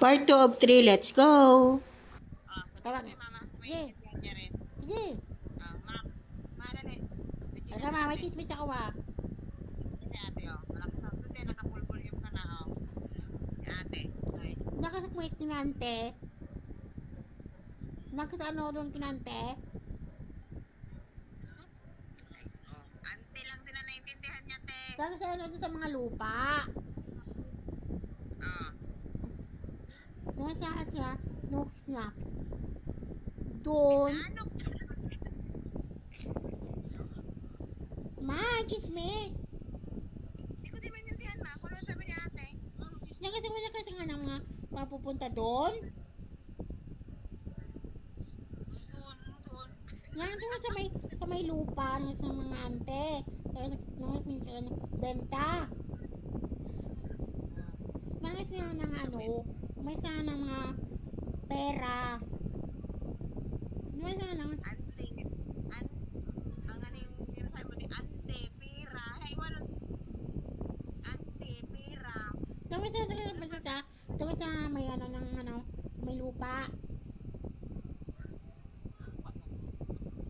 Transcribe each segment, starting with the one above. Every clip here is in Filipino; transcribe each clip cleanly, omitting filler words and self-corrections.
Part 2 of 3, let's go! Tawag. Sabi mama, may Sige. intindihan niya rin. Sige. Madali. Asa ma, may chismis ako ah. Si ate, malakas ang tute, nakapulbul yung ka na, Si ate, okay. Nakasakmit tinante. Nakasano doon tinante. Ante lang din na naintindihan niya, te. Nakasano doon sa mga lupa. Nakasaan siya. Nukisnap. Doon. Ano? Ma, chismis. Hindi ko di maintindihan, ma. Kung ano sabi ni ate. Nakasakmit kasi nga ng mga mapupunta doon. Doon. Yan doon sa may lupa sa mga ante. Benta. Mga sila ng ano, may sana ng mga pera. May sana ng Ante. Ang ano yung sabi mo ni ante, pira. Hey, walang ante, pira. tapos sila basta sa tapos sa may ano ng ano, may lupa.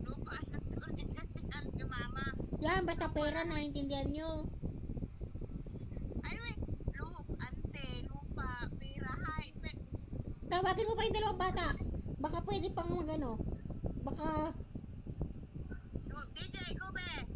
Lupa, nagtuloy yung mama. Yan, basta pera na intindihan nyo. Anyway, ante, lupa, pira, hay. Tawagin mo pa yung dalawang bata. Baka pwede pang magano. Baka DJ, go be.